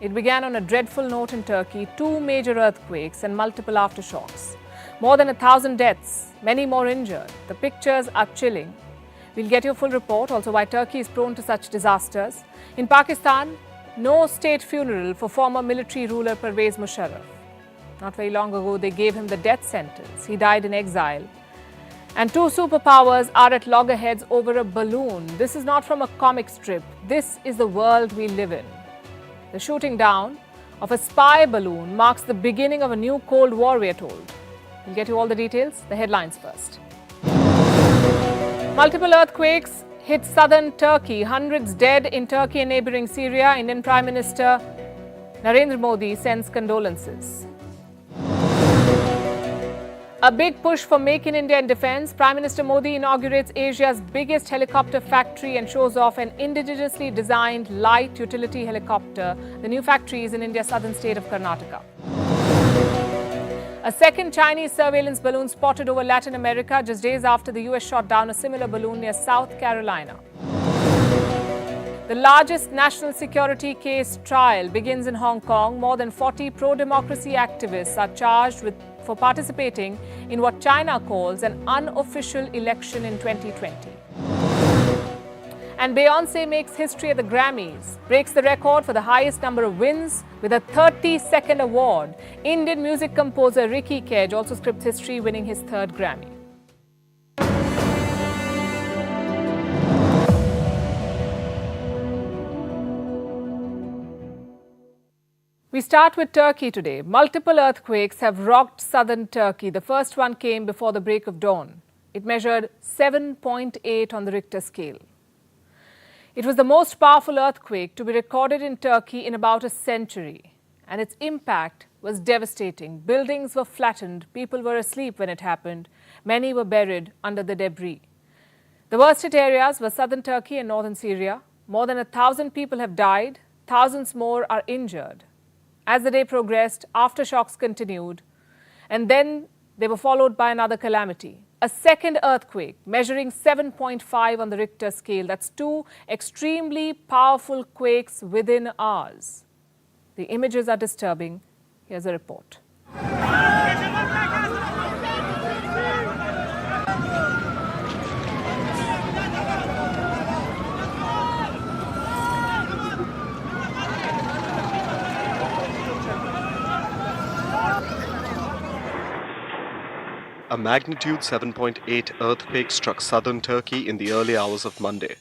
It began on a dreadful note in Turkey, 2 major earthquakes and multiple aftershocks. More than 1,000 deaths, many more injured. The pictures are chilling. We'll get your full report, also why Turkey is prone to such disasters. In Pakistan, no state funeral for former military ruler Parvez Musharraf. Not very long ago, they gave him the death sentence. He died in exile. And 2 superpowers are at loggerheads over a balloon. This is not from a comic strip. This is the world we live in. The shooting down of a spy balloon marks the beginning of a new Cold War, we are told. We'll get you all the details. The headlines first. Multiple earthquakes hit southern Turkey. Hundreds dead in Turkey and neighboring Syria. Indian Prime Minister Narendra Modi sends condolences. A big push for Make in India in defence. Prime Minister Modi inaugurates Asia's biggest helicopter factory and shows off an indigenously designed light utility helicopter. The new factory is in India's southern state of Karnataka. A second Chinese surveillance balloon spotted over Latin America just days after the US shot down a similar balloon near South Carolina. The largest national security case trial begins in Hong Kong. More than 40 pro-democracy activists are charged for participating in what China calls an unofficial election in 2020. And Beyoncé makes history at the Grammys, breaks the record for the highest number of wins with a 30-second award. Indian music composer RISHI also scripts history, winning his 3rd Grammy. We start with Turkey today. Multiple earthquakes have rocked southern Turkey. The first one came before the break of dawn. It measured 7.8 on the Richter scale. It was the most powerful earthquake to be recorded in Turkey in about a century, and its impact was devastating. Buildings were flattened, people were asleep when it happened, many were buried under the debris. The worst hit areas were southern Turkey and northern Syria. More than 1,000 people have died, thousands more are injured. As the day progressed, aftershocks continued, and then they were followed by another calamity. A second earthquake measuring 7.5 on the Richter scale. That's 2 extremely powerful quakes within hours. The images are disturbing. Here's a report. A magnitude 7.8 earthquake struck southern Turkey in the early hours of Monday.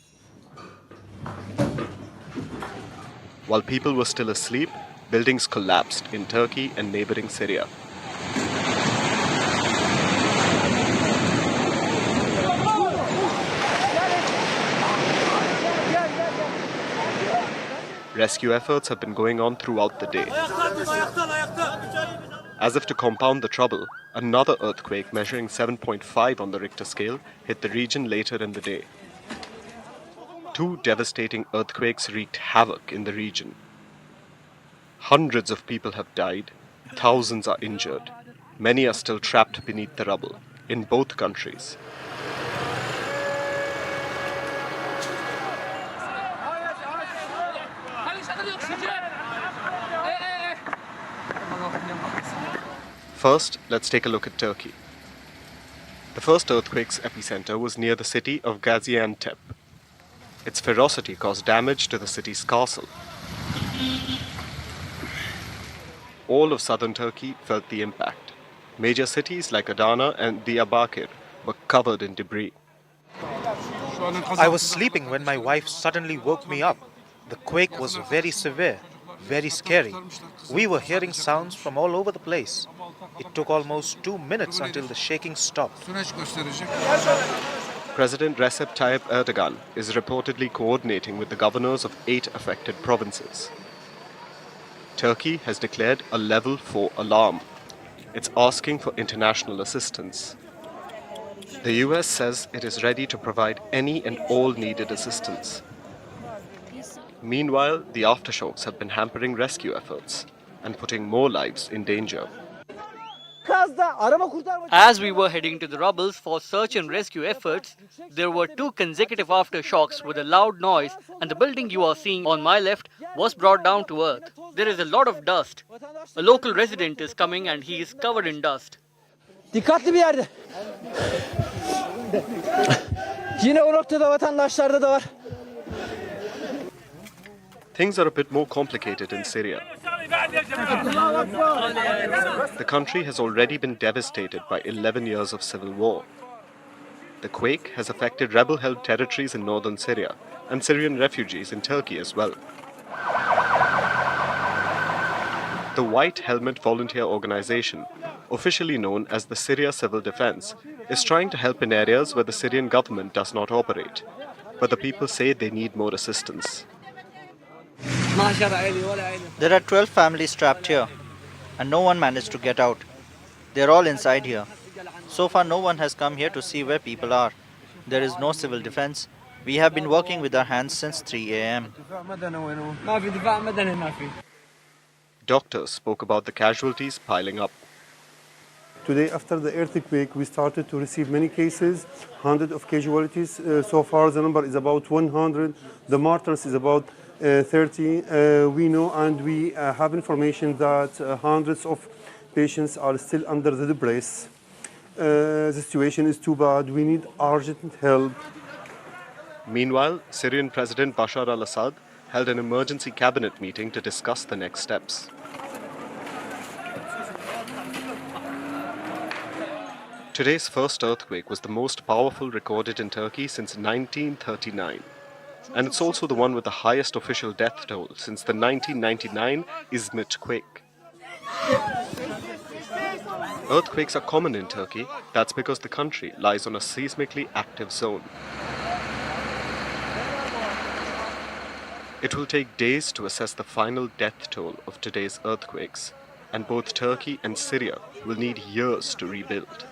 While people were still asleep, buildings collapsed in Turkey and neighboring Syria. Rescue efforts have been going on throughout the day. As if to compound the trouble, another earthquake measuring 7.5 on the Richter scale hit the region later in the day. 2 devastating earthquakes wreaked havoc in the region. Hundreds of people have died, thousands are injured. Many are still trapped beneath the rubble in both countries. First, let's take a look at Turkey. The first earthquake's epicenter was near the city of Gaziantep. Its ferocity caused damage to the city's castle. All of southern Turkey felt the impact. Major cities like Adana and Diyarbakir were covered in debris. I was sleeping when my wife suddenly woke me up. The quake was very severe, very scary. We were hearing sounds from all over the place. It took almost 2 minutes until the shaking stopped. President Recep Tayyip Erdogan is reportedly coordinating with the governors of 8 affected provinces. Turkey has declared a level 4 alarm. It's asking for international assistance. The US says it is ready to provide any and all needed assistance. Meanwhile, the aftershocks have been hampering rescue efforts and putting more lives in danger. As we were heading to the rubbles for search and rescue efforts, there were 2 consecutive aftershocks with a loud noise, and the building you are seeing on my left was brought down to earth. There is a lot of dust. A local resident is coming and he is covered in dust. Dikkatli bir yerde. Yine o noktada vatandaşlarda da var. Things are a bit more complicated in Syria. The country has already been devastated by 11 years of civil war. The quake has affected rebel-held territories in northern Syria and Syrian refugees in Turkey as well. The White Helmet Volunteer Organization, officially known as the Syria Civil Defense, is trying to help in areas where the Syrian government does not operate. But the people say they need more assistance. There are 12 families trapped here, and no one managed to get out. They're all inside here. So far, no one has come here to see where people are. There is no civil defense. We have been working with our hands since 3 a.m. Doctors spoke about the casualties piling up. Today, after the earthquake, we started to receive many cases, hundreds of casualties. So far, the number is about 100. The martyrs is about 30. We know and we have information that hundreds of patients are still under the debris. The situation is too bad. We need urgent help. Meanwhile, Syrian President Bashar al-Assad held an emergency cabinet meeting to discuss the next steps. Today's first earthquake was the most powerful recorded in Turkey since 1939. And it's also the one with the highest official death toll since the 1999 Izmit quake. Earthquakes are common in Turkey. That's because the country lies on a seismically active zone. It will take days to assess the final death toll of today's earthquakes, and both Turkey and Syria will need years to rebuild.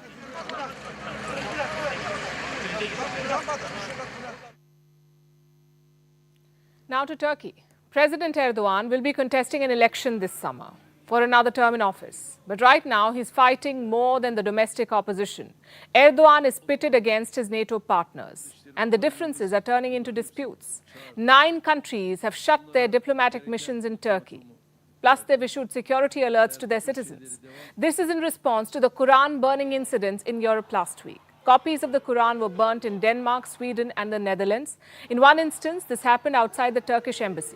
Now to Turkey. President Erdogan will be contesting an election this summer for another term in office. But right now, he's fighting more than the domestic opposition. Erdogan is pitted against his NATO partners, and the differences are turning into disputes. 9 countries have shut their diplomatic missions in Turkey. Plus, they've issued security alerts to their citizens. This is in response to the Quran burning incidents in Europe last week. Copies of the Quran were burnt in Denmark, Sweden and the Netherlands. In one instance, this happened outside the Turkish embassy.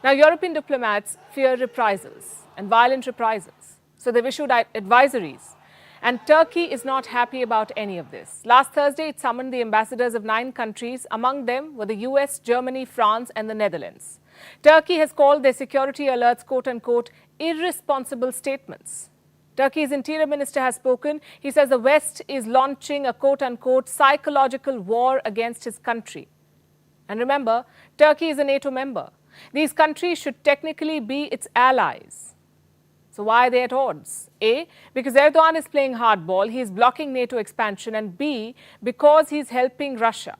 Now, European diplomats fear reprisals and violent reprisals. So they've issued advisories. And Turkey is not happy about any of this. Last Thursday, it summoned the ambassadors of 9 countries. Among them were the US, Germany, France and the Netherlands. Turkey has called their security alerts, quote-unquote, irresponsible statements. Turkey's interior minister has spoken. He says the West is launching a quote-unquote psychological war against his country. And remember, Turkey is a NATO member. These countries should technically be its allies. So why are they at odds? A, because Erdogan is playing hardball, he is blocking NATO expansion, and B, because he's helping Russia.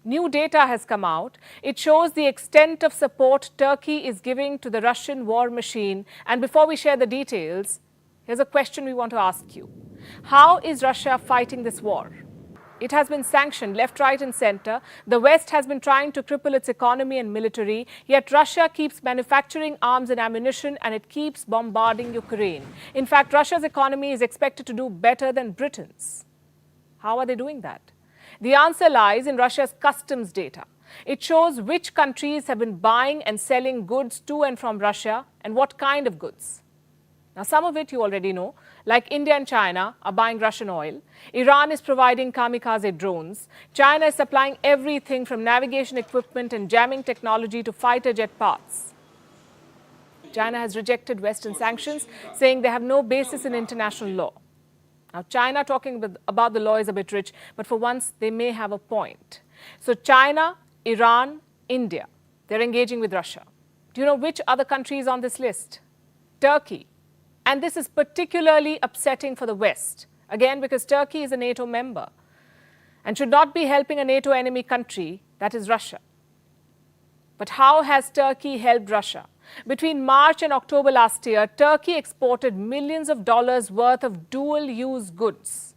New data has come out. It shows the extent of support Turkey is giving to the Russian war machine. And before we share the details, here's a question we want to ask you. How is Russia fighting this war? It has been sanctioned left, right and center. The West has been trying to cripple its economy and military, yet Russia keeps manufacturing arms and ammunition and it keeps bombarding Ukraine. In fact, Russia's economy is expected to do better than Britain's. How are they doing that? The answer lies in Russia's customs data. It shows which countries have been buying and selling goods to and from Russia and what kind of goods. Now, some of it you already know, like India and China are buying Russian oil. Iran is providing kamikaze drones. China is supplying everything from navigation equipment and jamming technology to fighter jet parts. China has rejected Western sanctions, saying they have no basis in international law. Now, China talking about the law is a bit rich, but for once they may have a point. So China, Iran, India, they're engaging with Russia. Do you know which other country is on this list? Turkey. And this is particularly upsetting for the West, again, because Turkey is a NATO member and should not be helping a NATO enemy country, that is Russia. But how has Turkey helped Russia? Between March and October last year, Turkey exported millions of dollars worth of dual-use goods.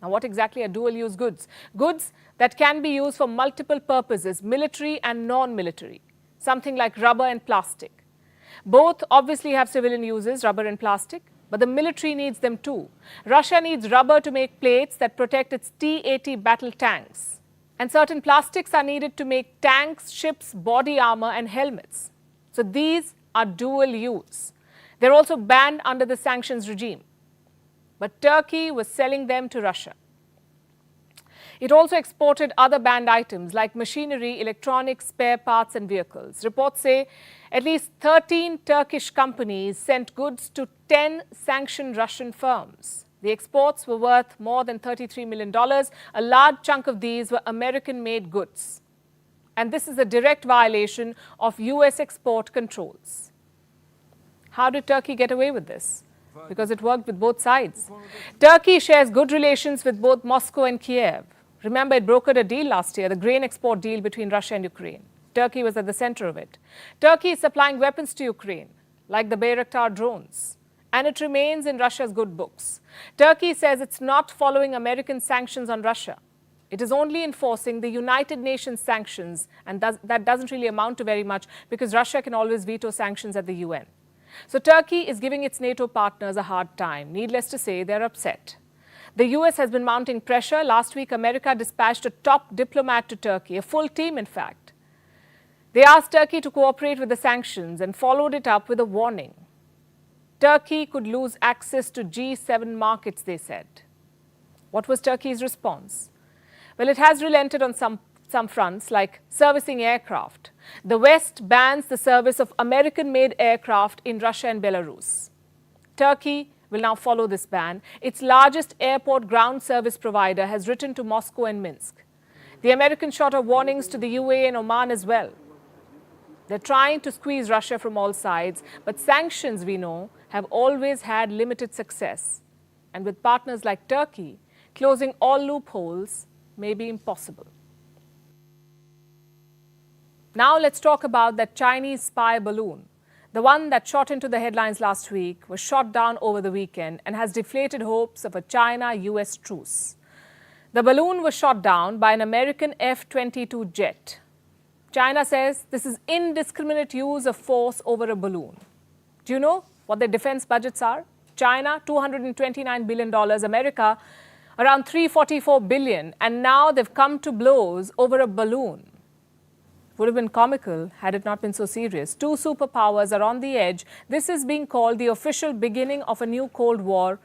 Now, what exactly are dual-use goods? Goods that can be used for multiple purposes, military and non-military, something like rubber and plastic. Both obviously have civilian uses, rubber and plastic, but the military needs them too. Russia needs rubber to make plates that protect its T-80 battle tanks. And certain plastics are needed to make tanks, ships, body armor and helmets. So these are dual use. They're also banned under the sanctions regime. But Turkey was selling them to Russia. It also exported other banned items like machinery, electronics, spare parts and vehicles. Reports say at least 13 Turkish companies sent goods to 10 sanctioned Russian firms. The exports were worth more than $33 million. A large chunk of these were American-made goods. And this is a direct violation of US export controls. How did Turkey get away with this? Because it worked with both sides. Turkey shares good relations with both Moscow and Kiev. Remember, it brokered a deal last year, the grain export deal between Russia and Ukraine. Turkey was at the center of it. Turkey is supplying weapons to Ukraine, like the Bayraktar drones. And it remains in Russia's good books. Turkey says it's not following American sanctions on Russia. It is only enforcing the United Nations sanctions, and that doesn't really amount to very much because Russia can always veto sanctions at the UN. So Turkey is giving its NATO partners a hard time. Needless to say, they're upset. The US has been mounting pressure. Last week, America dispatched a top diplomat to Turkey, a full team, in fact. They asked Turkey to cooperate with the sanctions and followed it up with a warning. Turkey could lose access to G7 markets, they said. What was Turkey's response? Well, it has relented on some fronts, like servicing aircraft. The West bans the service of American-made aircraft in Russia and Belarus. Turkey will now follow this ban. Its largest airport ground service provider has written to Moscow and Minsk. The Americans shot out warnings to the UAE and Oman as well. They're trying to squeeze Russia from all sides, but sanctions, we know, have always had limited success. And with partners like Turkey, closing all loopholes may be impossible. Now let's talk about that Chinese spy balloon. The one that shot into the headlines last week was shot down over the weekend and has deflated hopes of a China-US truce. The balloon was shot down by an American F-22 jet. China says this is indiscriminate use of force over a balloon. Do you know what their defense budgets are? China, $229 billion. America, around $344 billion. And now they've come to blows over a balloon. Would have been comical had it not been so serious. Two superpowers are on the edge. This is being called the official beginning of a new Cold War,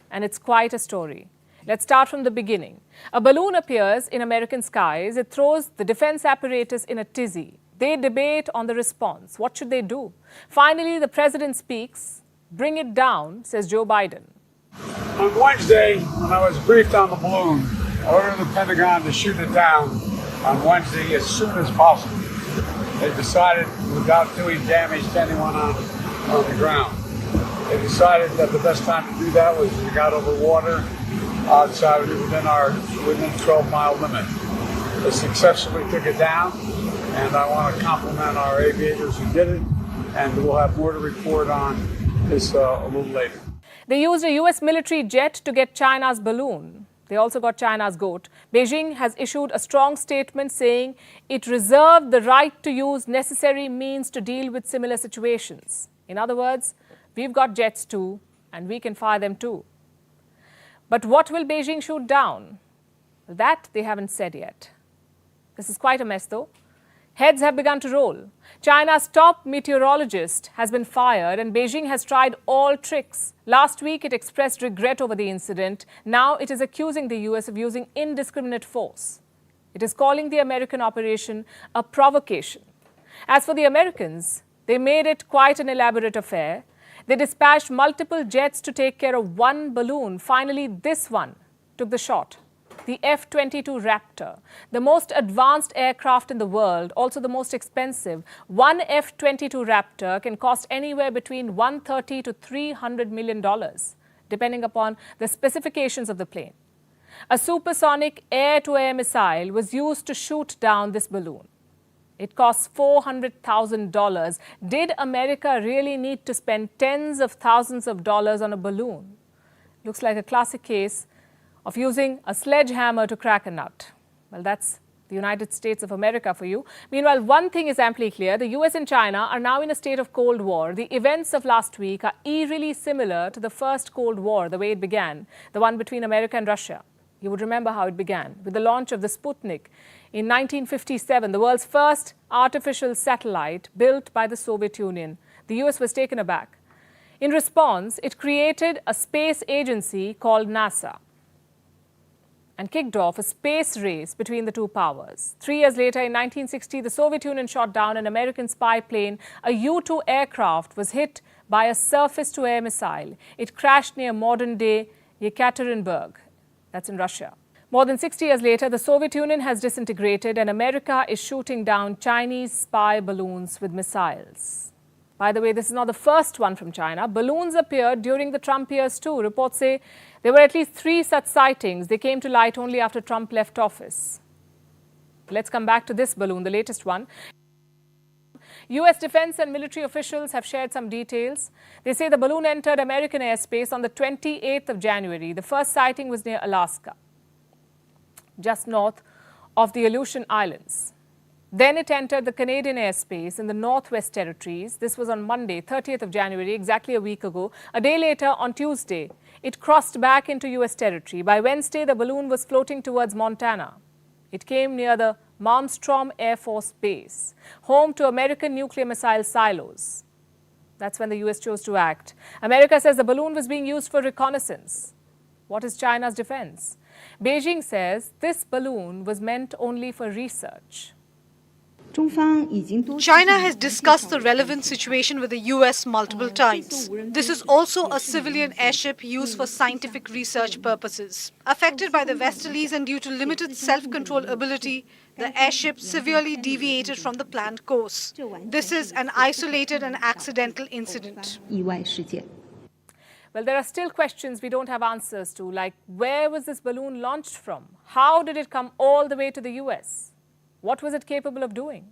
and it's quite a story. Let's start from the beginning. A balloon appears in American skies. It throws the defense apparatus in a tizzy. They debate on the response. What should they do? Finally, the president speaks. Bring it down, says Joe Biden. On Wednesday, when I was briefed on the balloon, I ordered the Pentagon to shoot it down on Wednesday as soon as possible. They decided, without doing damage to anyone on the ground, they decided that the best time to do that was when we got over water outside within 12-mile limit. They successfully took it down, and I want to compliment our aviators who did it, and we'll have more to report on this a little later. They used a U.S. military jet to get China's balloon. They also got China's goat. Beijing has issued a strong statement saying it reserved the right to use necessary means to deal with similar situations. In other words, we've got jets too, and we can fire them too. But what will Beijing shoot down? That they haven't said yet. This is quite a mess though. Heads have begun to roll. China's top meteorologist has been fired and Beijing has tried all tricks. Last week it expressed regret over the incident. Now it is accusing the US of using indiscriminate force. It is calling the American operation a provocation. As for the Americans, they made it quite an elaborate affair. They dispatched multiple jets to take care of one balloon. Finally, this one took the shot. The F-22 Raptor, the most advanced aircraft in the world, also the most expensive. One F-22 Raptor can cost anywhere between $130 to $300 million, depending upon the specifications of the plane. A supersonic air-to-air missile was used to shoot down this balloon. It costs $400,000. Did America really need to spend tens of thousands of dollars on a balloon? Looks like a classic case of using a sledgehammer to crack a nut. Well, that's the United States of America for you. Meanwhile, one thing is amply clear. The US and China are now in a state of Cold War. The events of last week are eerily similar to the first Cold War, the way it began, the one between America and Russia. You would remember how it began with the launch of the Sputnik in 1957, the world's first artificial satellite built by the Soviet Union. The US was taken aback. In response, it created a space agency called NASA and kicked off a space race between the two powers. 3 years later, in 1960, the Soviet Union shot down an American spy plane. A U-2 aircraft was hit by a surface-to-air missile. It crashed near modern-day Yekaterinburg. That's in Russia. More than 60 years later, the Soviet Union has disintegrated and America is shooting down Chinese spy balloons with missiles. By the way, this is not the first one from China. Balloons appeared during the Trump years too. Reports say there were at least 3 such sightings. They came to light only after Trump left office. Let's come back to this balloon, the latest one. US defense and military officials have shared some details. They say the balloon entered American airspace on the 28th of January. The first sighting was near Alaska, just north of the Aleutian Islands. Then it entered the Canadian airspace in the Northwest Territories. This was on Monday, 30th of January, exactly a week ago. A day later, on Tuesday, it crossed back into US territory. By Wednesday, the balloon was floating towards Montana. It came near the Malmstrom Air Force Base, home to American nuclear missile silos. That's when the US chose to act. America says the balloon was being used for reconnaissance. What is China's defense? Beijing says this balloon was meant only for research. China has discussed the relevant situation with the US multiple times. This is also a civilian airship used for scientific research purposes. Affected by the westerlies and due to limited self-control ability, the airship severely deviated from the planned course. This is an isolated and accidental incident. Well, there are still questions we don't have answers to, like where was this balloon launched from? How did it come all the way to the US? What was it capable of doing?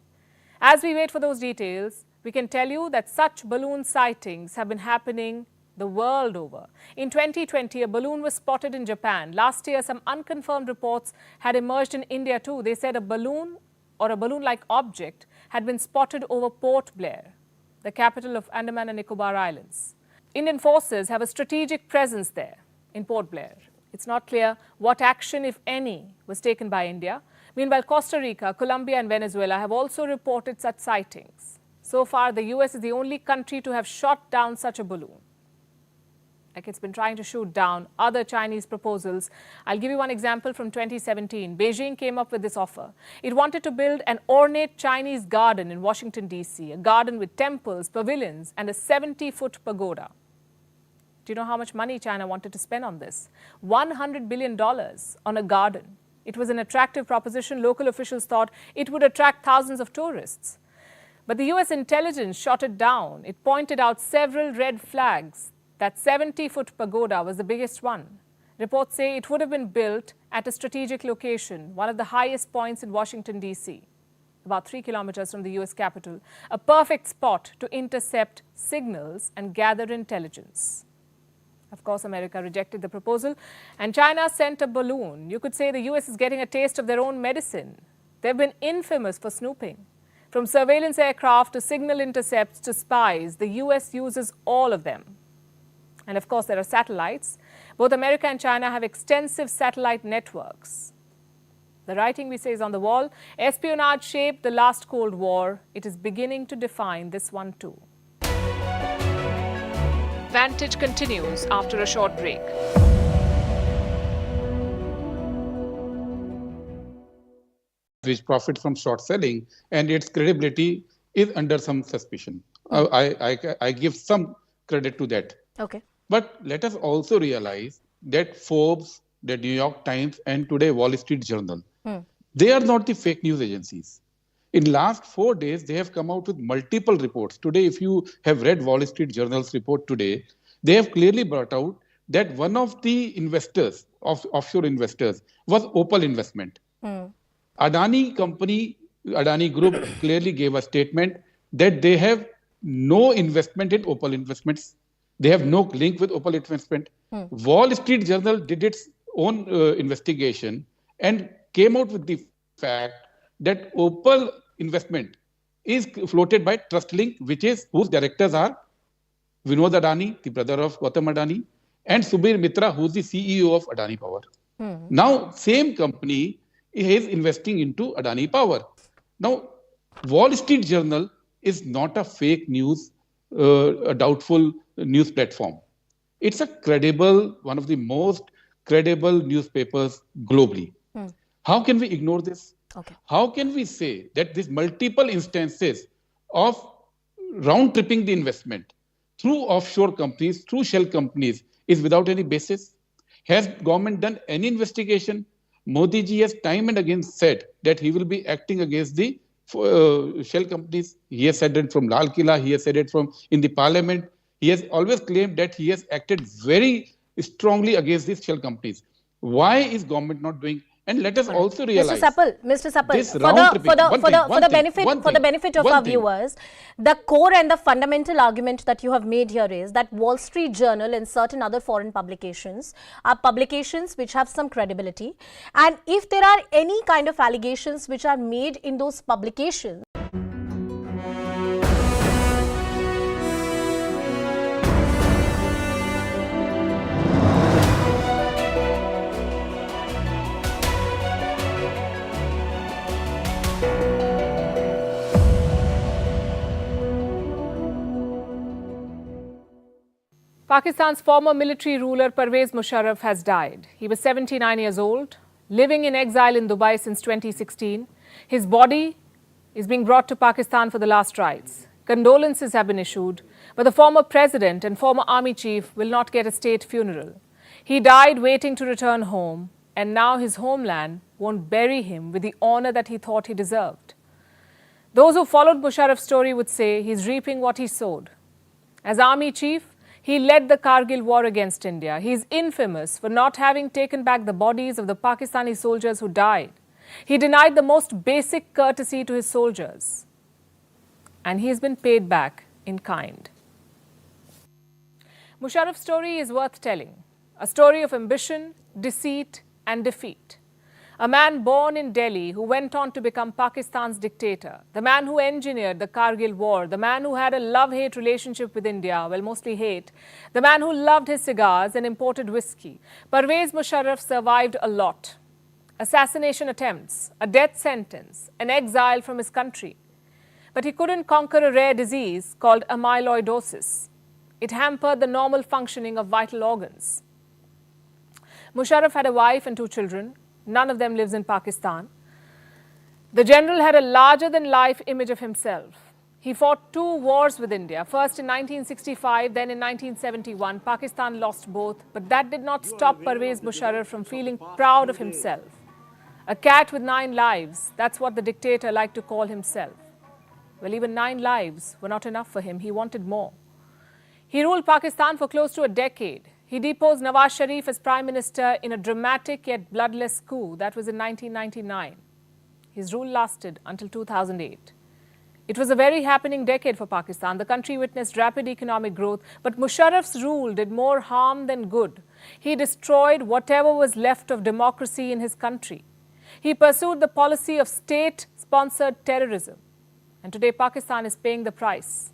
As we wait for those details, we can tell you that such balloon sightings have been happening the world over. In 2020, a balloon was spotted in Japan. Last year, some unconfirmed reports had emerged in India too. They said a balloon or a balloon-like object had been spotted over Port Blair, the capital of Andaman and Nicobar Islands. Indian forces have a strategic presence there in Port Blair. It's not clear what action, if any, was taken by India. Meanwhile, Costa Rica, Colombia and Venezuela have also reported such sightings. So far, the US is the only country to have shot down such a balloon. Like it's been trying to shoot down other Chinese proposals. I'll give you one example from 2017. Beijing came up with this offer. It wanted to build an ornate Chinese garden in Washington, D.C., a garden with temples, pavilions and a 70-foot pagoda. Do you know how much money China wanted to spend on this? $100 billion on a garden. It was an attractive proposition. Local officials thought it would attract thousands of tourists. But the US intelligence shot it down. It pointed out several red flags. That 70-foot pagoda was the biggest one. Reports say it would have been built at a strategic location, one of the highest points in Washington, D.C., about 3 kilometers from the US capital, a perfect spot to intercept signals and gather intelligence. Of course, America rejected the proposal, and China sent a balloon. You could say the US is getting a taste of their own medicine. They've been infamous for snooping. From surveillance aircraft to signal intercepts to spies, the US uses all of them. And of course, there are satellites. Both America and China have extensive satellite networks. The writing, we say, is on the wall. Espionage shaped the last Cold War. It is beginning to define this one too. Vantage continues after a short break. Which profit from short selling, and its credibility is under some suspicion. I give some credit to that. Okay. But let us also realize that Forbes, the New York Times, and today Wall Street Journal, they are not the fake news agencies. In last 4 days, they have come out with multiple reports. Today, if you have read Wall Street Journal's report today, they have clearly brought out that one of the investors, offshore investors, was Opal Investment. Adani company Adani Group clearly gave a statement that they have no investment in Opal Investments. They have no link with Opal Investment. Wall Street Journal did its own investigation and came out with the fact that Opal Investment is floated by Trust Link, whose directors are Vinod Adani, the brother of Gautam Adani, and Subir Mitra, who is the CEO of Adani Power. Now, same company is investing into Adani Power. Now, Wall Street Journal is not a fake news, a doubtful news platform. It's a credible, one of the most credible newspapers globally. How can we ignore this? Okay. How can we say that these multiple instances of round-tripping the investment through offshore companies, through shell companies, is without any basis? Has government done any investigation? Modi ji has time and again said that he will be acting against the shell companies. He has said it from Lal Killa, he has said it from in the parliament. He has always claimed that he has acted very strongly against these shell companies. Why is government not doing? And let us also realize, Mr. Sapal, for the benefit of our viewers, the core and the fundamental argument that you have made here is that Wall Street Journal and certain other foreign publications are publications which have some credibility, and if there are any kind of allegations which are made in those publications, Pakistan's former military ruler Parvez Musharraf has died. He was 79 years old, living in exile in Dubai since 2016. His body is being brought to Pakistan for the last rites. Condolences have been issued, but the former president and former army chief will not get a state funeral. He died waiting to return home, and now his homeland won't bury him with the honor that he thought he deserved. Those who followed Musharraf's story would say he's reaping what he sowed. As army chief, he led the Kargil war against India. He is infamous for not having taken back the bodies of the Pakistani soldiers who died. He denied the most basic courtesy to his soldiers. And he has been paid back in kind. Musharraf's story is worth telling. A story of ambition, deceit, and defeat. A man born in Delhi who went on to become Pakistan's dictator. The man who engineered the Kargil war. The man who had a love-hate relationship with India, well, mostly hate. The man who loved his cigars and imported whiskey. Parvez Musharraf survived a lot. Assassination attempts, a death sentence, an exile from his country. But he couldn't conquer a rare disease called amyloidosis. It hampered the normal functioning of vital organs. Musharraf had a wife and 2 children. None of them lives in Pakistan. The general had a larger-than-life image of himself. He fought 2 wars with India, first in 1965, then in 1971. Pakistan lost both, but that did not stop Parvez Musharraf from feeling proud of himself. A cat with 9 lives, that's what the dictator liked to call himself. Well, even 9 lives were not enough for him. He wanted more. He ruled Pakistan for close to a decade. He deposed Nawaz Sharif as Prime Minister in a dramatic yet bloodless coup. That was in 1999. His rule lasted until 2008. It was a very happening decade for Pakistan. The country witnessed rapid economic growth, but Musharraf's rule did more harm than good. He destroyed whatever was left of democracy in his country. He pursued the policy of state-sponsored terrorism. And today Pakistan is paying the price.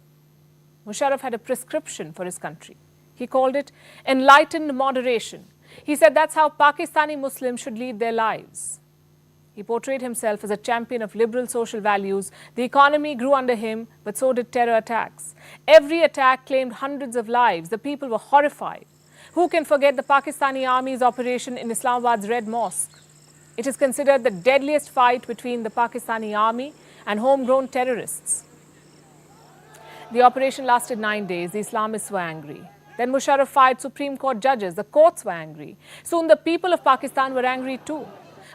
Musharraf had a prescription for his country. He called it enlightened moderation. He said that's how Pakistani Muslims should lead their lives. He portrayed himself as a champion of liberal social values. The economy grew under him, but so did terror attacks. Every attack claimed hundreds of lives. The people were horrified. Who can forget the Pakistani Army's operation in Islamabad's Red Mosque? It is considered the deadliest fight between the Pakistani Army and homegrown terrorists. The operation lasted 9 days. The Islamists were angry. Then Musharraf fired Supreme Court judges. The courts were angry. Soon the people of Pakistan were angry too.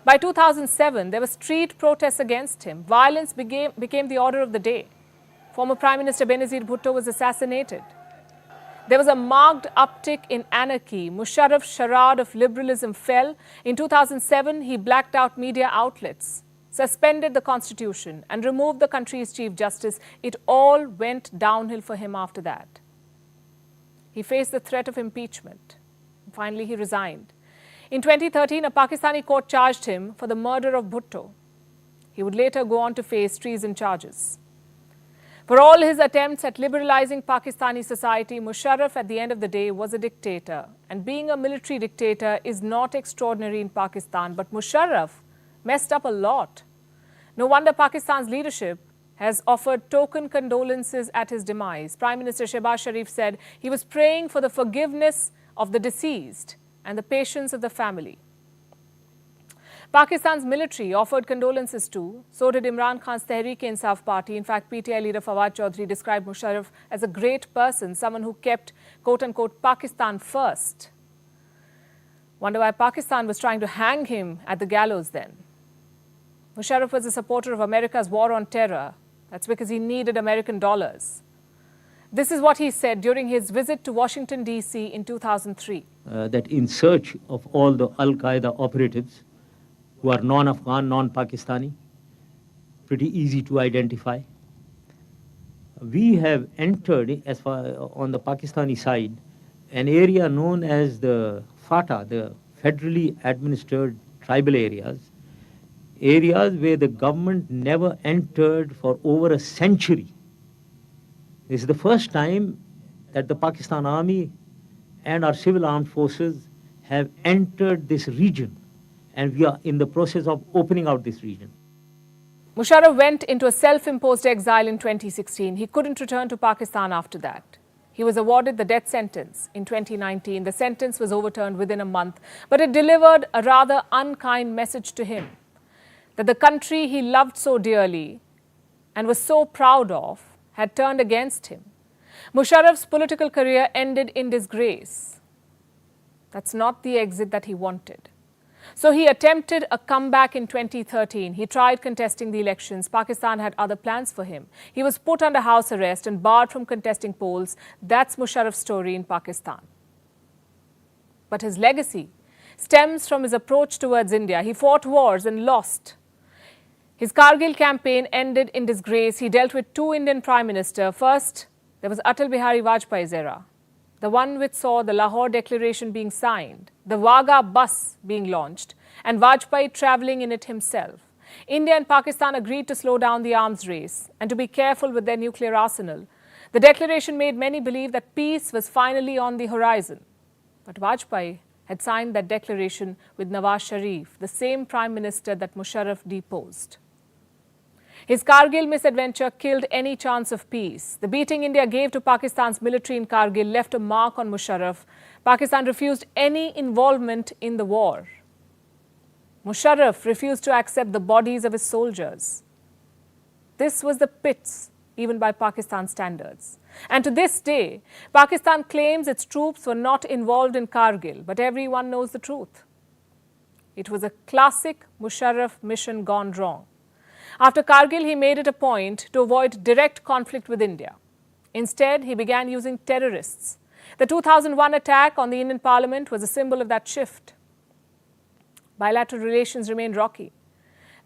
By 2007, there were street protests against him. Violence became the order of the day. Former Prime Minister Benazir Bhutto was assassinated. There was a marked uptick in anarchy. Musharraf's charade of liberalism fell. In 2007, he blacked out media outlets. suspended the constitution and removed the country's chief justice. It all went downhill for him after that. He faced the threat of impeachment. Finally, he resigned. In 2013, a Pakistani court charged him for the murder of Bhutto. He would later go on to face treason charges. For all his attempts at liberalizing Pakistani society, Musharraf at the end of the day was a dictator. And being a military dictator is not extraordinary in Pakistan, but Musharraf messed up a lot. No wonder Pakistan's leadership has offered token condolences at his demise. Prime Minister Shehbaz Sharif said he was praying for the forgiveness of the deceased and the patience of the family. Pakistan's military offered condolences too. So did Imran Khan's Tehreek-e-Insaf party. In fact, PTI leader Fawad Chaudhry described Musharraf as a great person, someone who kept, quote-unquote, Pakistan first. Wonder why Pakistan was trying to hang him at the gallows then. Musharraf was a supporter of America's war on terror. That's because he needed American dollars. This is what he said during his visit to Washington, D.C. in 2003. That in search of all the Al-Qaeda operatives who are non-Afghan, non-Pakistani, pretty easy to identify. We have entered, as far on the Pakistani side, an area known as the FATA, the federally administered tribal areas where the government never entered for over a century. This is the first time that the Pakistan Army and our civil armed forces have entered this region, and we are in the process of opening out this region. Musharraf went into a self-imposed exile in 2016. He couldn't return to Pakistan after that. He was awarded the death sentence in 2019. The sentence was overturned within a month, but it delivered a rather unkind message to him that the country he loved so dearly and was so proud of had turned against him. Musharraf's political career ended in disgrace. That's not the exit that he wanted. So he attempted a comeback in 2013. He tried contesting the elections. Pakistan had other plans for him. He was put under house arrest and barred from contesting polls. That's Musharraf's story in Pakistan. But his legacy stems from his approach towards India. He fought wars and lost. His Kargil campaign ended in disgrace. He dealt with two Indian prime ministers. First, there was Atal Bihari Vajpayee's era, the one which saw the Lahore Declaration being signed, the Wagah bus being launched, and Vajpayee travelling in it himself. India and Pakistan agreed to slow down the arms race and to be careful with their nuclear arsenal. The declaration made many believe that peace was finally on the horizon. But Vajpayee had signed that declaration with Nawaz Sharif, the same prime minister that Musharraf deposed. His Kargil misadventure killed any chance of peace. The beating India gave to Pakistan's military in Kargil left a mark on Musharraf. Pakistan refused any involvement in the war. Musharraf refused to accept the bodies of his soldiers. This was the pits, even by Pakistan standards. And to this day, Pakistan claims its troops were not involved in Kargil, but everyone knows the truth. It was a classic Musharraf mission gone wrong. After Kargil, he made it a point to avoid direct conflict with India. Instead, he began using terrorists. The 2001 attack on the Indian Parliament was a symbol of that shift. Bilateral relations remained rocky.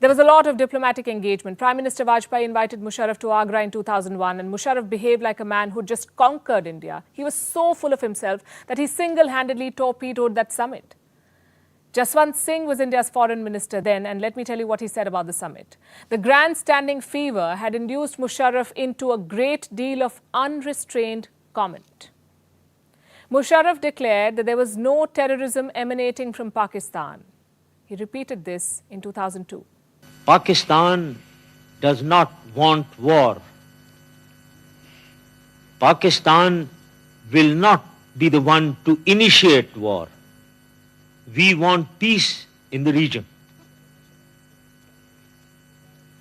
There was a lot of diplomatic engagement. Prime Minister Vajpayee invited Musharraf to Agra in 2001, and Musharraf behaved like a man who just conquered India. He was so full of himself that he single-handedly torpedoed that summit. Jaswant Singh was India's foreign minister then, and let me tell you what he said about the summit. The grandstanding fever had induced Musharraf into a great deal of unrestrained comment. Musharraf declared that there was no terrorism emanating from Pakistan. He repeated this in 2002. Pakistan does not want war. Pakistan will not be the one to initiate war. We want peace in the region.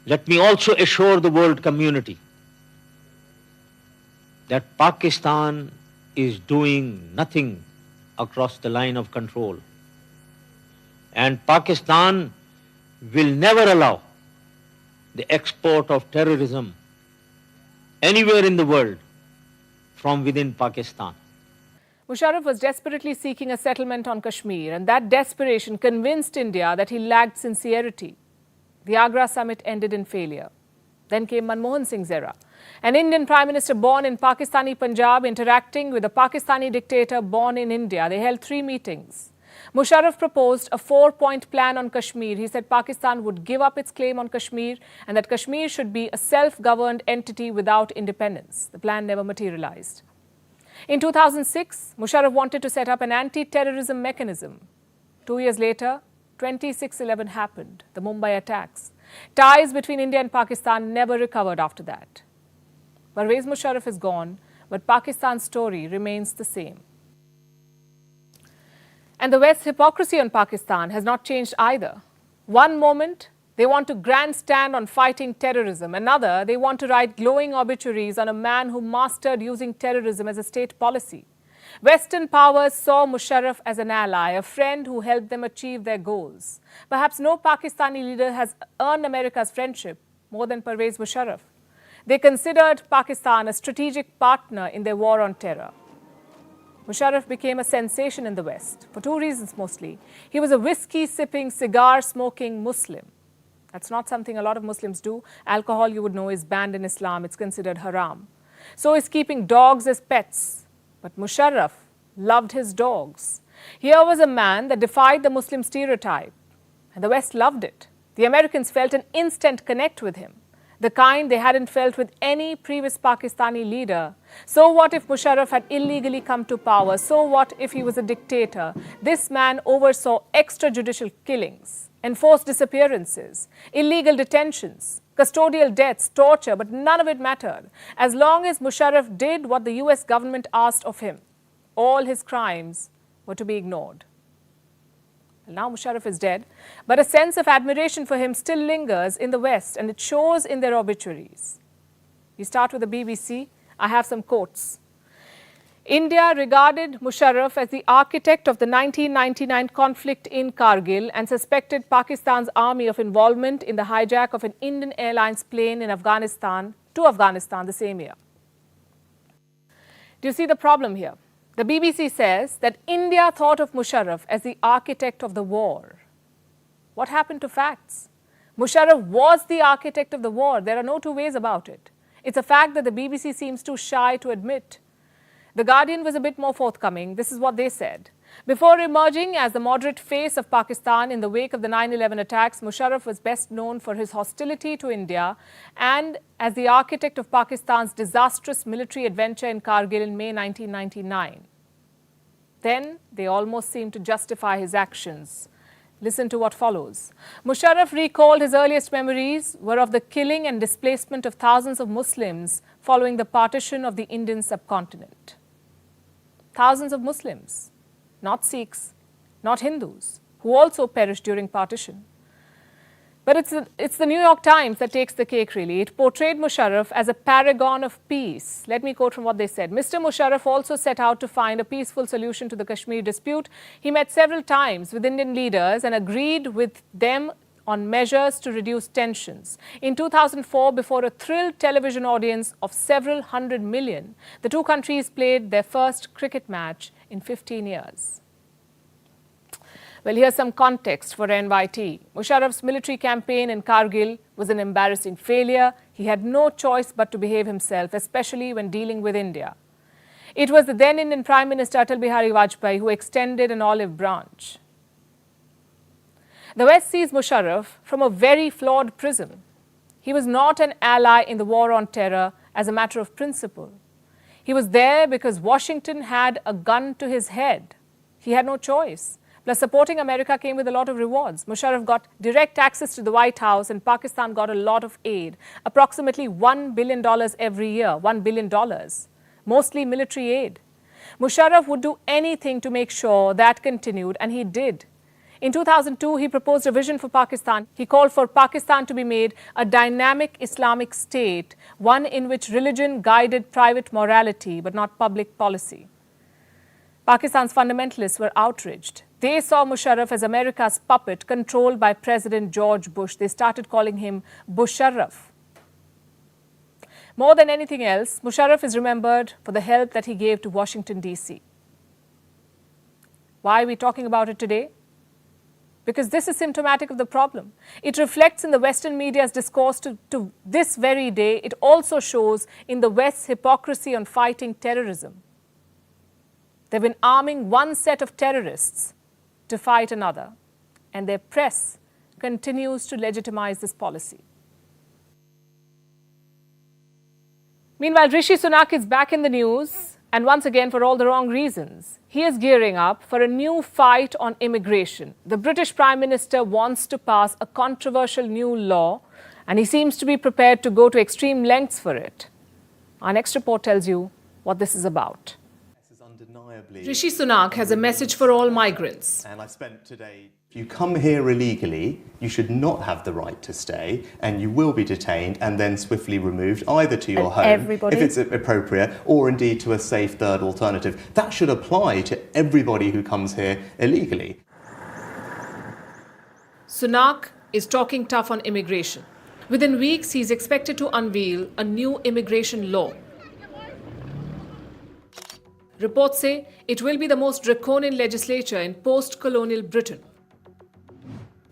Let me also assure the world community that Pakistan is doing nothing across the line of control. And Pakistan will never allow the export of terrorism anywhere in the world from within Pakistan. Musharraf was desperately seeking a settlement on Kashmir, and that desperation convinced India that he lacked sincerity. The Agra summit ended in failure. Then came Manmohan Singh's era. An Indian Prime Minister born in Pakistani Punjab interacting with a Pakistani dictator born in India. They held 3 meetings. Musharraf proposed a 4-point plan on Kashmir. He said Pakistan would give up its claim on Kashmir and that Kashmir should be a self-governed entity without independence. The plan never materialized. In 2006, Musharraf wanted to set up an anti-terrorism mechanism. 2 years later, 26/11 happened, the Mumbai attacks. Ties between India and Pakistan never recovered after that. Parvez Musharraf is gone, but Pakistan's story remains the same. And the West's hypocrisy on Pakistan has not changed either. One moment, they want to grandstand on fighting terrorism. Another, they want to write glowing obituaries on a man who mastered using terrorism as a state policy. Western powers saw Musharraf as an ally, a friend who helped them achieve their goals. Perhaps no Pakistani leader has earned America's friendship more than Parvez Musharraf. They considered Pakistan a strategic partner in their war on terror. Musharraf became a sensation in the West, for 2 reasons mostly. He was a whiskey-sipping, cigar-smoking Muslim. That's not something a lot of Muslims do. Alcohol, you would know, is banned in Islam. It's considered haram. So is keeping dogs as pets. But Musharraf loved his dogs. Here was a man that defied the Muslim stereotype. And the West loved it. The Americans felt an instant connect with him, the kind they hadn't felt with any previous Pakistani leader. So what if Musharraf had illegally come to power? So what if he was a dictator? This man oversaw extrajudicial killings, enforced disappearances, illegal detentions, custodial deaths, torture, but none of it mattered. As long as Musharraf did what the US government asked of him, all his crimes were to be ignored. Now Musharraf is dead, but a sense of admiration for him still lingers in the West, and it shows in their obituaries. We start with the BBC. I have some quotes. India regarded Musharraf as the architect of the 1999 conflict in Kargil and suspected Pakistan's army of involvement in the hijack of an Indian Airlines plane in Afghanistan the same year. Do you see the problem here? The BBC says that India thought of Musharraf as the architect of the war. What happened to facts? Musharraf was the architect of the war. There are no two ways about it. It's a fact that the BBC seems too shy to admit. The Guardian was a bit more forthcoming. This is what they said. Before emerging as the moderate face of Pakistan in the wake of the 9/11 attacks, Musharraf was best known for his hostility to India and as the architect of Pakistan's disastrous military adventure in Kargil in May 1999. Then they almost seemed to justify his actions. Listen to what follows. Musharraf recalled his earliest memories were of the killing and displacement of thousands of Muslims following the partition of the Indian subcontinent. Thousands of Muslims, not Sikhs, not Hindus, who also perished during partition. But it's the New York Times that takes the cake, really. It portrayed Musharraf as a paragon of peace. Let me quote from what they said. Mr. Musharraf also set out to find a peaceful solution to the Kashmir dispute. He met several times with Indian leaders and agreed with them on measures to reduce tensions. In 2004, before a thrilled television audience of several hundred million, the two countries played their first cricket match in 15 years. Well, here's some context for NYT. Musharraf's military campaign in Kargil was an embarrassing failure. He had no choice but to behave himself, especially when dealing with India. It was the then Indian Prime Minister Atal Bihari Vajpayee who extended an olive branch. The West sees Musharraf from a very flawed prism. He was not an ally in the war on terror as a matter of principle. He was there because Washington had a gun to his head. He had no choice. Plus, supporting America came with a lot of rewards. Musharraf got direct access to the White House and Pakistan got a lot of aid, approximately $1 billion every year, $1 billion, mostly military aid. Musharraf would do anything to make sure that continued, and he did. In 2002, he proposed a vision for Pakistan. He called for Pakistan to be made a dynamic Islamic state, one in which religion guided private morality but not public policy. Pakistan's fundamentalists were outraged. They saw Musharraf as America's puppet controlled by President George Bush. They started calling him Busharraf. More than anything else, Musharraf is remembered for the help that he gave to Washington, D.C. Why are we talking about it today? because this is symptomatic of the problem. It reflects in the Western media's discourse to this very day. It also shows in the West's hypocrisy on fighting terrorism. They've been arming one set of terrorists to fight another, and their press continues to legitimize this policy. Meanwhile, Rishi Sunak is back in the news, and once again for all the wrong reasons. He is gearing up for a new fight on immigration. The British Prime Minister wants to pass a controversial new law, and he seems to be prepared to go to extreme lengths for it. Our next report tells you what this is about. Rishi Sunak has a message for all migrants. And I spent today. If you come here illegally, you should not have the right to stay, and you will be detained and then swiftly removed either to your home, if it's appropriate, or indeed to a safe third alternative. That should apply to everybody who comes here illegally. Sunak is talking tough on immigration. Within weeks, he's expected to unveil a new immigration law. Reports say it will be the most draconian legislature in post-colonial Britain.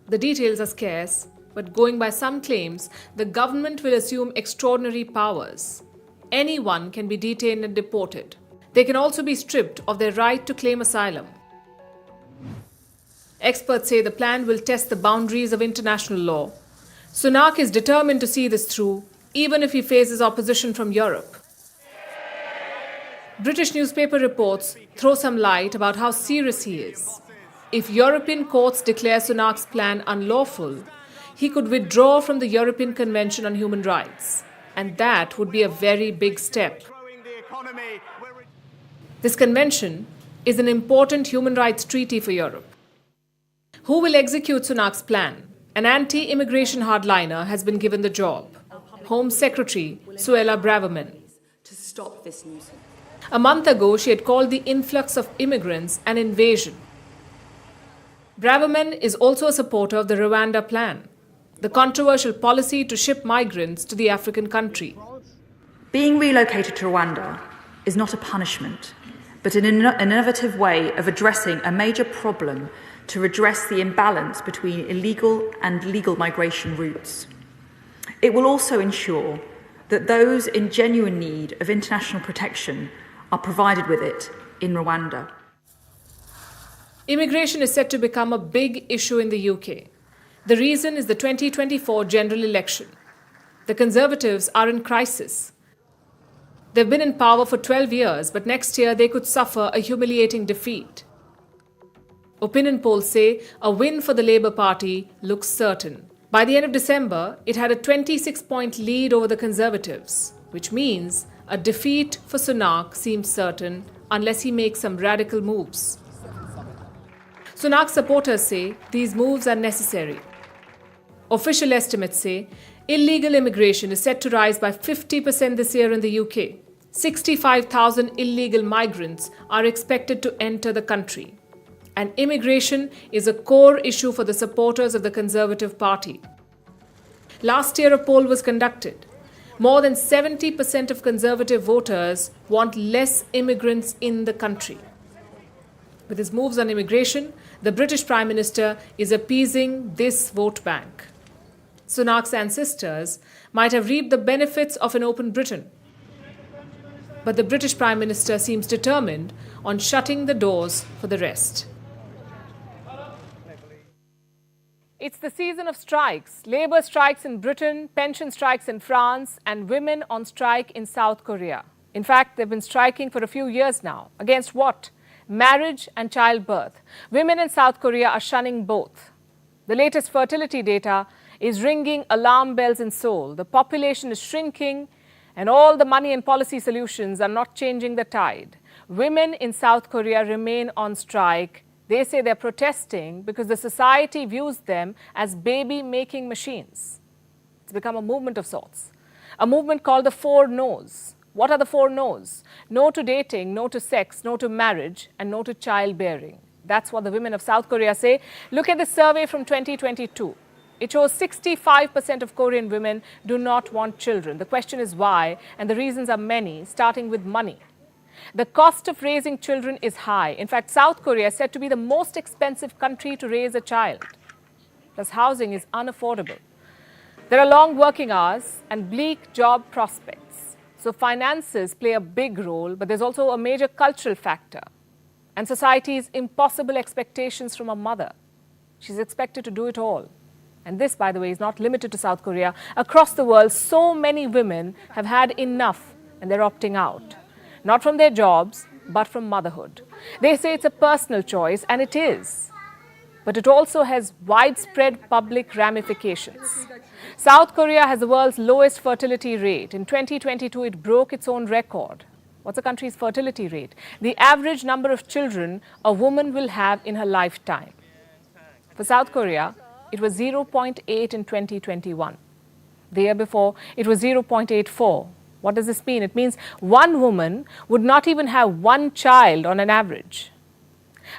The details are scarce, but going by some claims, the government will assume extraordinary powers. Anyone can be detained and deported. They can also be stripped of their right to claim asylum. Experts say the plan will test the boundaries of international law. Sunak is determined to see this through, even if he faces opposition from Europe. British newspaper reports throw some light about how serious he is. If European courts declare Sunak's plan unlawful, he could withdraw from the European Convention on Human Rights, and that would be a very big step. This convention is an important human rights treaty for Europe. Who will execute Sunak's plan? An anti-immigration hardliner has been given the job. Home Secretary Suella Braverman. To stop this nuisance. A month ago, she had called the influx of immigrants an invasion. Braverman is also a supporter of the Rwanda plan, the controversial policy to ship migrants to the African country. Being relocated to Rwanda is not a punishment, but an innovative way of addressing a major problem to redress the imbalance between illegal and legal migration routes. It will also ensure that those in genuine need of international protection are provided with it in Rwanda. Immigration is set to become a big issue in the UK. The reason is the 2024 general election. The Conservatives are in crisis. They've been in power for 12 years, but next year they could suffer a humiliating defeat. Opinion polls say a win for the Labour Party looks certain. By the end of December, it had a 26-point lead over the Conservatives, which means a defeat for Sunak seems certain unless he makes some radical moves. Sunak's supporters say these moves are necessary. Official estimates say illegal immigration is set to rise by 50% this year in the UK. 65,000 illegal migrants are expected to enter the country. And immigration is a core issue for the supporters of the Conservative Party. Last year, a poll was conducted. More than 70% of Conservative voters want less immigrants in the country. With his moves on immigration, the British Prime Minister is appeasing this vote bank. Sunak's ancestors might have reaped the benefits of an open Britain. But the British Prime Minister seems determined on shutting the doors for the rest. It's the season of strikes. Labour strikes in Britain, pension strikes in France, and women on strike in South Korea. In fact, they've been striking for a few years now. Against what? Marriage and childbirth. Women in South Korea are shunning both. The latest fertility data is ringing alarm bells in Seoul. The population is shrinking, and all the money and policy solutions are not changing the tide. Women in South Korea remain on strike. They say they're protesting because the society views them as baby-making machines. It's become a movement of sorts. A movement called the 4 No's. What are the 4 No's? No to dating, no to sex, no to marriage, and no to childbearing. That's what the women of South Korea say. Look at the survey from 2022. It shows 65% of Korean women do not want children. The question is why, and the reasons are many, starting with money. The cost of raising children is high. In fact, South Korea is said to be the most expensive country to raise a child. plus housing is unaffordable. There are long working hours and bleak job prospects. So finances play a big role, but there's also a major cultural factor. And society's impossible expectations from a mother. She's expected to do it all. And this, by the way, is not limited to South Korea. Across the world, so many women have had enough and they're opting out. Not from their jobs, but from motherhood. They say it's a personal choice, and it is. But it also has widespread public ramifications. South Korea has the world's lowest fertility rate. In 2022, it broke its own record. What's a country's fertility rate? The average number of children a woman will have in her lifetime. For South Korea, it was 0.8 in 2021. The year before, it was 0.84. What does this mean? It means one woman would not even have one child on an average.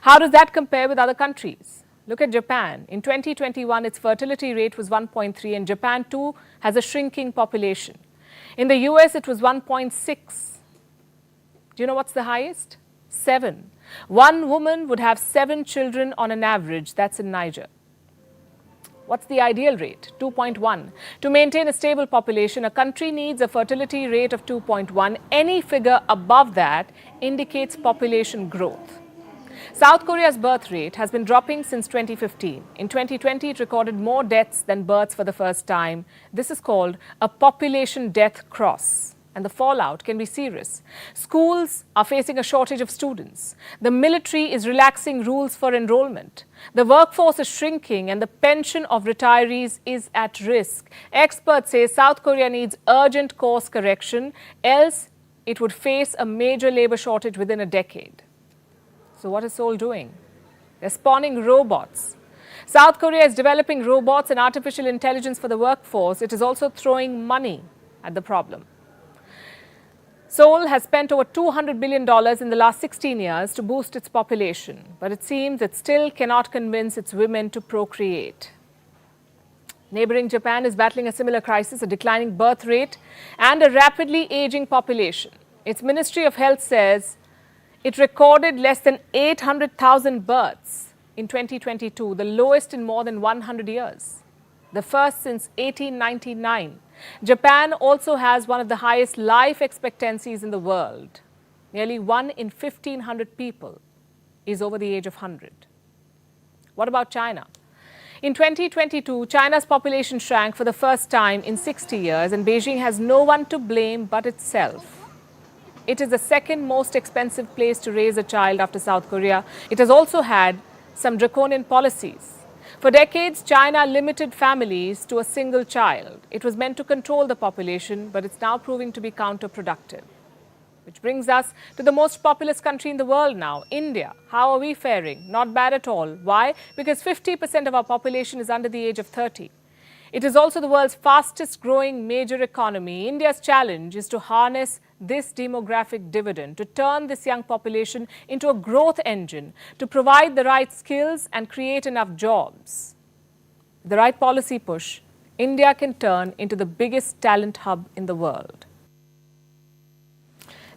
How does that compare with other countries? Look at Japan. In 2021, its fertility rate was 1.3, and Japan too has a shrinking population. In the US, it was 1.6. Do you know what's the highest? 7. One woman would have 7 children on an average. That's in Niger. What's the ideal rate? 2.1. To maintain a stable population, a country needs a fertility rate of 2.1. Any figure above that indicates population growth. South Korea's birth rate has been dropping since 2015. In 2020, it recorded more deaths than births for the first time. This is called a population death cross, and the fallout can be serious. Schools are facing a shortage of students. The military is relaxing rules for enrollment. The workforce is shrinking, and the pension of retirees is at risk. Experts say South Korea needs urgent course correction, else it would face a major labor shortage within a decade. So what is Seoul doing? They're spawning robots. South Korea is developing robots and artificial intelligence for the workforce. It is also throwing money at the problem. Seoul has spent over $200 billion in the last 16 years to boost its population, but it seems it still cannot convince its women to procreate. Neighboring Japan is battling a similar crisis, a declining birth rate and a rapidly aging population. Its Ministry of Health says it recorded less than 800,000 births in 2022, the lowest in more than 100 years, the first since 1899. Japan also has one of the highest life expectancies in the world. Nearly 1 in 1,500 people is over the age of 100. What about China? In 2022, China's population shrank for the first time in 60 years, and Beijing has no one to blame but itself. It is the second most expensive place to raise a child after South Korea. It has also had some draconian policies. For decades, China limited families to a single child. It was meant to control the population, but it's now proving to be counterproductive. Which brings us to the most populous country in the world now, India. How are we faring? Not bad at all. Why? Because 50% of our population is under the age of 30. It is also the world's fastest growing major economy. India's challenge is to harness this demographic dividend, to turn this young population into a growth engine, to provide the right skills and create enough jobs. With the right policy push, India can turn into the biggest talent hub in the world.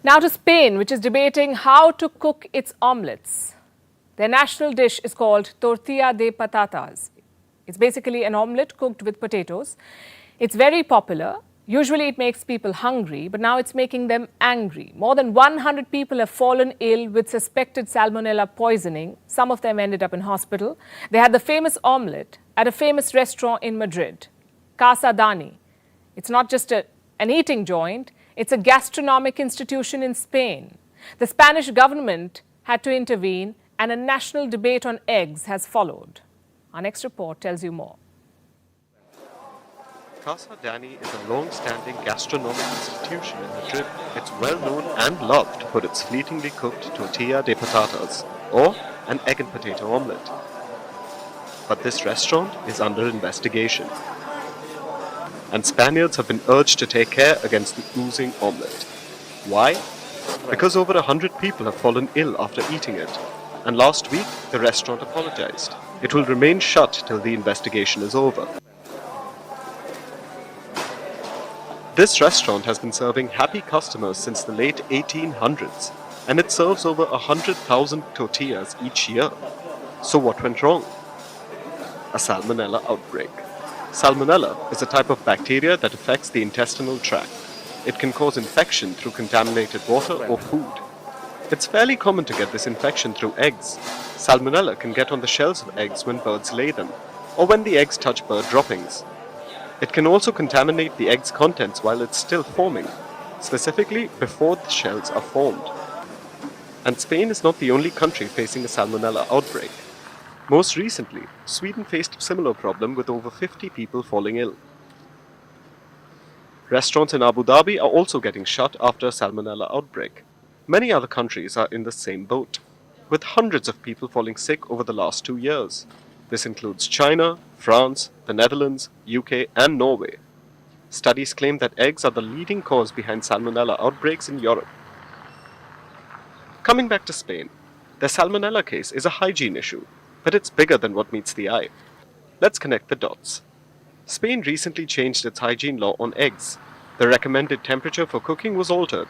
Now to Spain, which is debating how to cook its omelettes. Their national dish is called tortilla de patatas. It's basically an omelette cooked with potatoes. It's very popular. Usually it makes people hungry, but now it's making them angry. More than 100 people have fallen ill with suspected salmonella poisoning. Some of them ended up in hospital. They had the famous omelette at a famous restaurant in Madrid, Casa Dani. It's not just an eating joint, it's a gastronomic institution in Spain. The Spanish government had to intervene, and a national debate on eggs has followed. Our next report tells you more. Casa Dani is a long-standing gastronomic institution in Madrid. It's well known and loved for its fleetingly cooked tortilla de patatas, or an egg and potato omelette. But this restaurant is under investigation. And Spaniards have been urged to take care against the oozing omelette. Why? Because over 100 people have fallen ill after eating it. And last week, the restaurant apologized. It will remain shut till the investigation is over. This restaurant has been serving happy customers since the late 1800s, and it serves over 100,000 tortillas each year. So what went wrong? a Salmonella outbreak. Salmonella is a type of bacteria that affects the intestinal tract. It can cause infection through contaminated water or food. It's fairly common to get this infection through eggs. Salmonella can get on the shells of eggs when birds lay them, or when the eggs touch bird droppings. It can also contaminate the egg's contents while it's still forming, specifically before the shells are formed. And Spain is not the only country facing a Salmonella outbreak. Most recently, Sweden faced a similar problem with over 50 people falling ill. Restaurants in Abu Dhabi are also getting shut after a Salmonella outbreak. Many other countries are in the same boat, with hundreds of people falling sick over the last 2 years. This includes China, France, the Netherlands, UK and Norway. Studies claim that eggs are the leading cause behind Salmonella outbreaks in Europe. Coming back to Spain, the Salmonella case is a hygiene issue, but it's bigger than what meets the eye. Let's connect the dots. Spain recently changed its hygiene law on eggs. The recommended temperature for cooking was altered.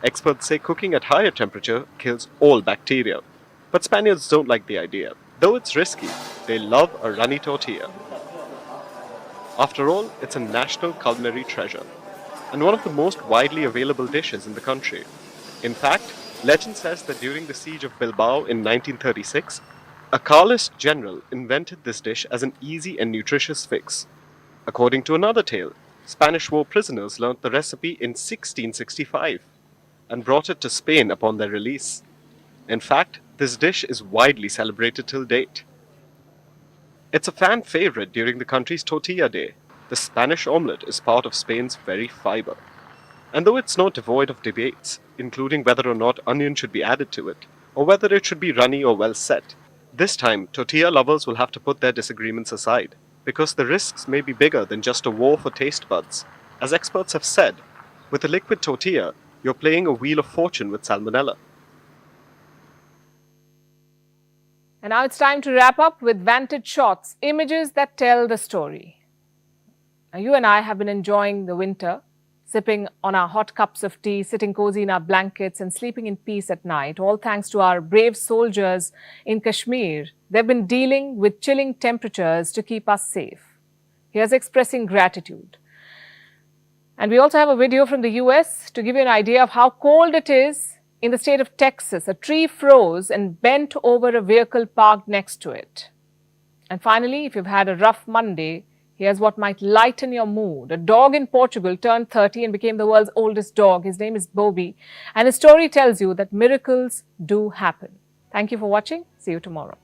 Experts say cooking at higher temperature kills all bacteria. But Spaniards don't like the idea. Though it's risky, they love a runny tortilla. After all, it's a national culinary treasure, and one of the most widely available dishes in the country. In fact, legend says that during the siege of Bilbao in 1936, a Carlist general invented this dish as an easy and nutritious fix. According to another tale, Spanish war prisoners learnt the recipe in 1665 and brought it to Spain upon their release. In fact, this dish is widely celebrated till date. It's a fan favorite during the country's Tortilla Day. The Spanish omelette is part of Spain's very fiber. And though it's not devoid of debates, including whether or not onion should be added to it, or whether it should be runny or well set, this time tortilla lovers will have to put their disagreements aside, because the risks may be bigger than just a war for taste buds. As experts have said, with a liquid tortilla, you're playing a wheel of fortune with Salmonella. And now it's time to wrap up with Vantage shots, images that tell the story. Now, you and I have been enjoying the winter, sipping on our hot cups of tea, sitting cozy in our blankets and sleeping in peace at night, all thanks to our brave soldiers in Kashmir. They've been dealing with chilling temperatures to keep us safe. Here's expressing gratitude. And we also have a video from the US to give you an idea of how cold it is. In the state of Texas, a tree froze and bent over a vehicle parked next to it. And finally, if you've had a rough Monday, here's what might lighten your mood. A dog in Portugal turned 30 and became the world's oldest dog. His name is Bobby. And his story tells you that miracles do happen. Thank you for watching. See you tomorrow.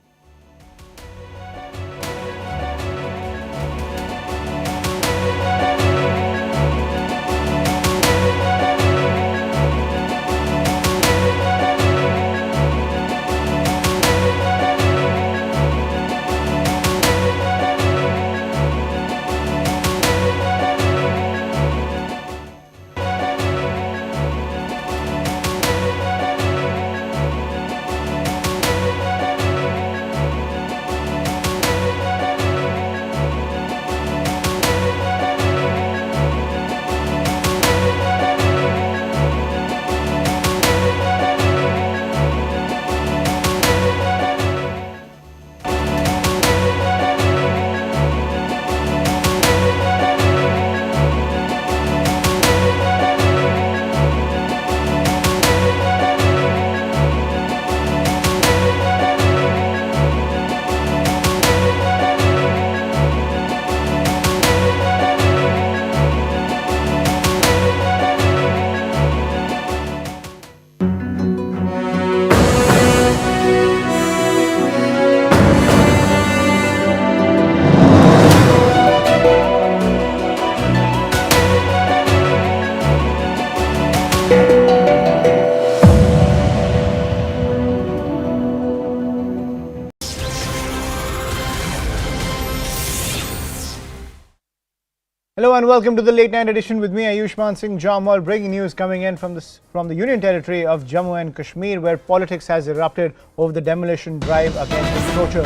Hello and welcome to the late night edition with me, Ayushman Singh Jamal. Breaking news coming in from the Union Territory of Jammu and Kashmir, where politics has erupted over the demolition drive against encroachers.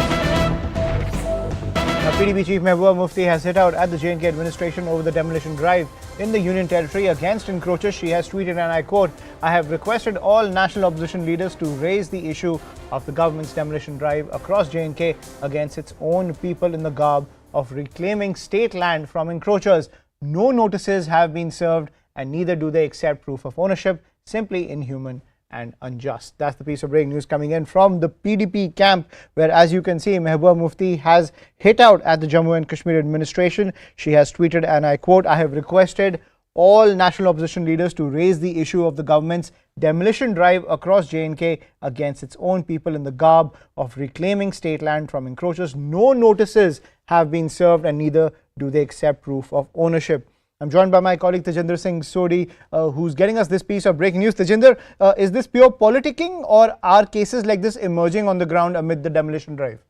Now, PDP Chief Mehbooba Mufti has hit out at the J&K administration over the demolition drive in the Union Territory against encroachers. She has tweeted, and I quote, "I have requested all national opposition leaders to raise the issue of the government's demolition drive across J&K against its own people in the garb of reclaiming state land from encroachers. No notices have been served and neither do they accept proof of ownership. Simply inhuman and unjust." That's the piece of breaking news coming in from the PDP camp, where, as you can see, Mehbooba Mufti has hit out at the Jammu and Kashmir administration. She has tweeted, and I quote, "I have requested all national opposition leaders to raise the issue of the government's demolition drive across J&K against its own people in the garb of reclaiming state land from encroachers. No notices have been served and neither do they accept proof of ownership." I'm joined by my colleague Tajinder Singh Sodhi, who's getting us this piece of breaking news. Tajinder, is this pure politicking, or are cases like this emerging on the ground amid the demolition drive?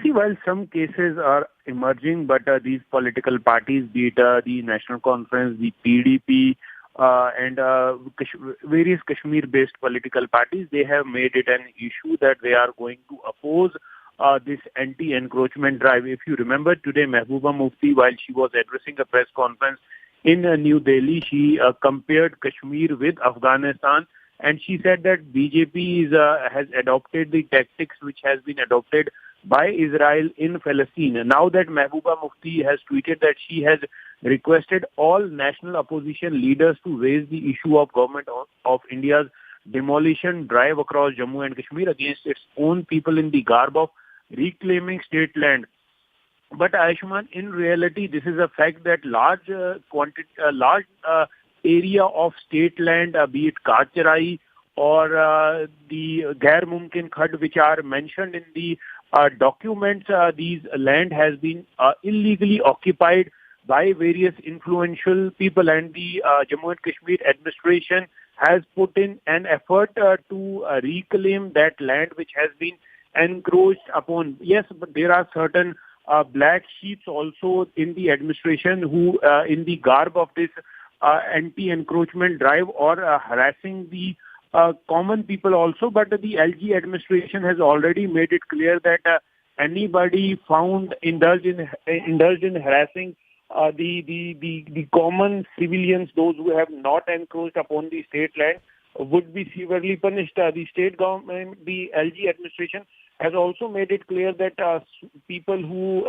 See, while some cases are emerging, but these political parties, be it the National Conference, the PDP, and various Kashmir-based political parties, they have made it an issue that they are going to oppose this anti-encroachment drive. If you remember today, Mehbooba Mufti, while she was addressing a press conference in New Delhi, she compared Kashmir with Afghanistan, and she said that BJP has adopted the tactics which has been adopted by Israel in Palestine. Now that Mehbooba Mufti has tweeted that she has requested all national opposition leaders to raise the issue of government of India's demolition drive across Jammu and Kashmir against its own people in the garb of reclaiming state land. But Ayushman, in reality, this is a fact that large area of state land, be it Karcharai or the Gair Mumkin Khad, which are mentioned in the documents, these land has been illegally occupied by various influential people, and the Jammu and Kashmir administration has put in an effort to reclaim that land which has been encroached upon. Yes, but there are certain black sheeps also in the administration who, in the garb of this anti-encroachment drive, or harassing the common people also. But the LG administration has already made it clear that anybody found indulged in harassing the common civilians, those who have not encroached upon the state land, would be severely punished. The state government, the LG administration, has also made it clear that people who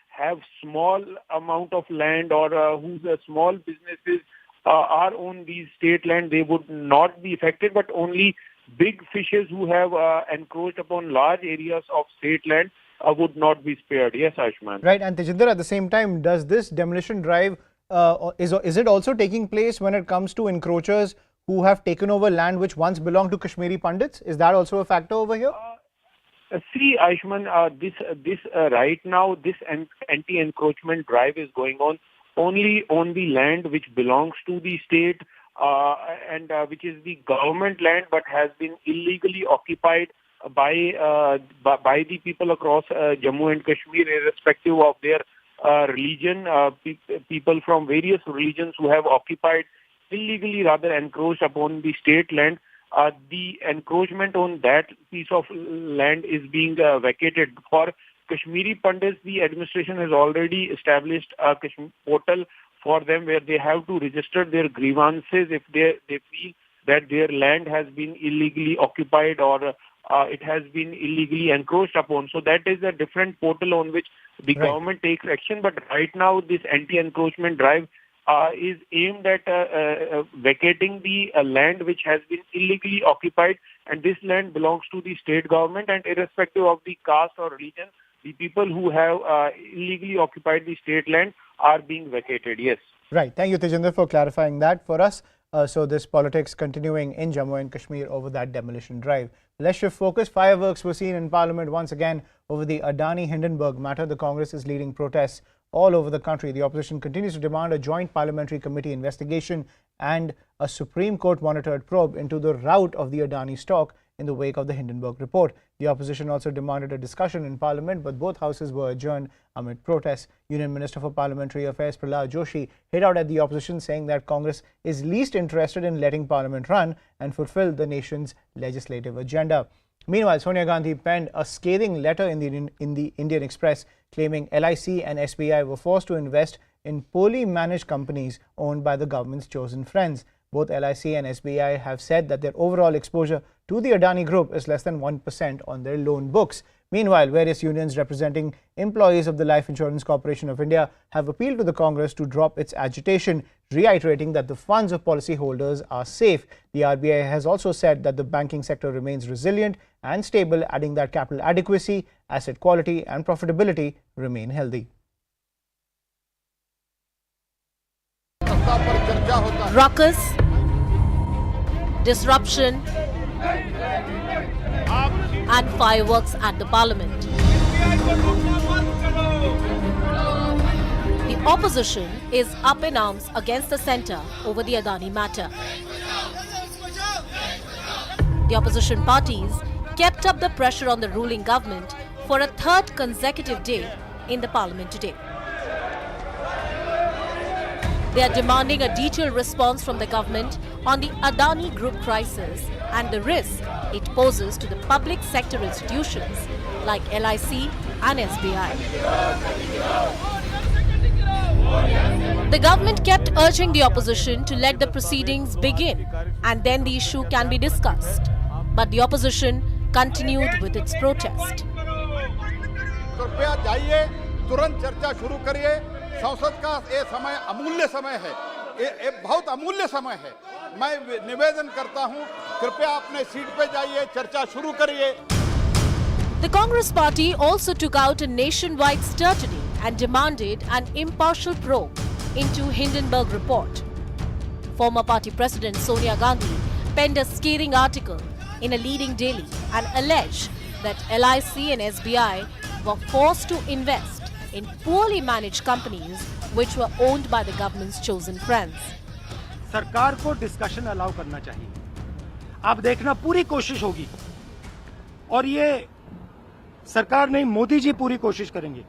have small amount of land, or whose small businesses are on these state land, they would not be affected, but only big fishes who have encroached upon large areas of state land would not be spared. Yes, Ayushman. Right, and Tajinder, at the same time, does this demolition drive, is it also taking place when it comes to encroachers who have taken over land which once belonged to Kashmiri Pandits? Is that also a factor over here? See, Ayushman, this right now, this anti-encroachment drive is going on only on the land which belongs to the state, and which is the government land, but has been illegally occupied by the people across Jammu and Kashmir, irrespective of their religion. People from various religions who have occupied illegally, rather encroached upon the state land. The encroachment on that piece of land is being vacated. For Kashmiri Pandits, the administration has already established a portal for them where they have to register their grievances if they feel that their land has been illegally occupied, or it has been illegally encroached upon. So that is a different portal on which the government takes action. But right now, this anti-encroachment drive is aimed at vacating the land which has been illegally occupied, and this land belongs to the state government, and irrespective of the caste or religion, the people who have illegally occupied the state land are being vacated. Yes. Right. Thank you, Tajinder, for clarifying that for us. So this politics continuing in Jammu and Kashmir over that demolition drive. Let's shift focus. Fireworks were seen in Parliament once again over the Adani-Hindenburg matter. The Congress is leading protests all over the country. The opposition continues to demand a joint parliamentary committee investigation and a Supreme Court monitored probe into the rout of the Adani stock in the wake of the Hindenburg report. The opposition also demanded a discussion in Parliament, but both houses were adjourned amid protests. Union Minister for Parliamentary Affairs Prahlad Joshi hit out at the opposition, saying that Congress is least interested in letting Parliament run and fulfill the nation's legislative agenda. Meanwhile, Sonia Gandhi penned a scathing letter in the Indian Express, claiming LIC and SBI were forced to invest in poorly managed companies owned by the government's chosen friends. Both LIC and SBI have said that their overall exposure to the Adani Group is less than 1% on their loan books. Meanwhile, various unions representing employees of the Life Insurance Corporation of India have appealed to the Congress to drop its agitation, reiterating that the funds of policyholders are safe. The RBI has also said that the banking sector remains resilient and stable, adding that capital adequacy, asset quality and profitability remain healthy. Ruckus, disruption and fireworks at the parliament. The opposition is up in arms against the centre over the Adani matter. The opposition parties kept up the pressure on the ruling government for a third consecutive day in the parliament today. They are demanding a detailed response from the government on the Adani Group crisis and the risk it poses to the public sector institutions like LIC and SBI. The government kept urging the opposition to let the proceedings begin and then the issue can be discussed. But the opposition continued with its protest. संसद का ये समय अमूल्य समय है, ये बहुत अमूल्य समय है। मैं निवेदन करता हूं, कृपया अपने सीट पे जाइए, चर्चा शुरू करिए। The Congress party also took out a nationwide stir today and demanded an impartial probe into Hindenburg report. Former party president Sonia Gandhi penned a scathing article in a leading daily and alleged that LIC and SBI were forced to invest in poorly managed companies which were owned by the government's chosen friends. सरकार को discussion allow करना चाहिए। आप देखना पूरी कोशिश होगी और ये सरकार नहीं मोदी जी पूरी कोशिश करेंगे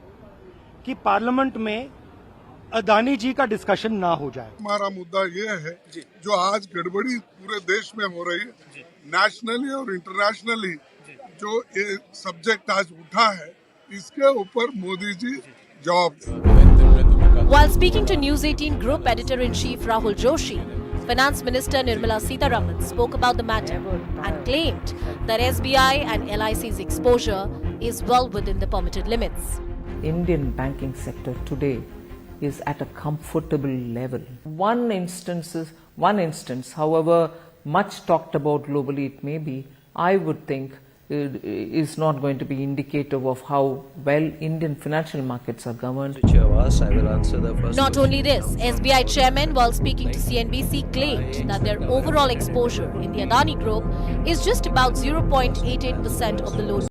कि पार्लियामेंट में अदानी जी का डिस्कशन ना हो जाए। हमारा मुद्दा ये है जो आज गड़बड़ी पूरे देश में हो रही है, नेशनली और इंटरनेशनली जो ये सब्जेक्ट आज उठा है, इसके ऊपर मोदी जी जवाब दें। While speaking to News 18 Group Editor-in-Chief Rahul Joshi, Finance Minister Nirmala Sitharaman spoke about the matter and claimed that SBI and LIC's exposure is well within the permitted limits. Indian banking sector today is at a comfortable level. One instance, however much talked about globally it may be, I would think is not going to be indicative of how well Indian financial markets are governed. Not only this, SBI chairman, while speaking to CNBC, claimed that their overall exposure in the Adani Group is just about 0.88% of the loan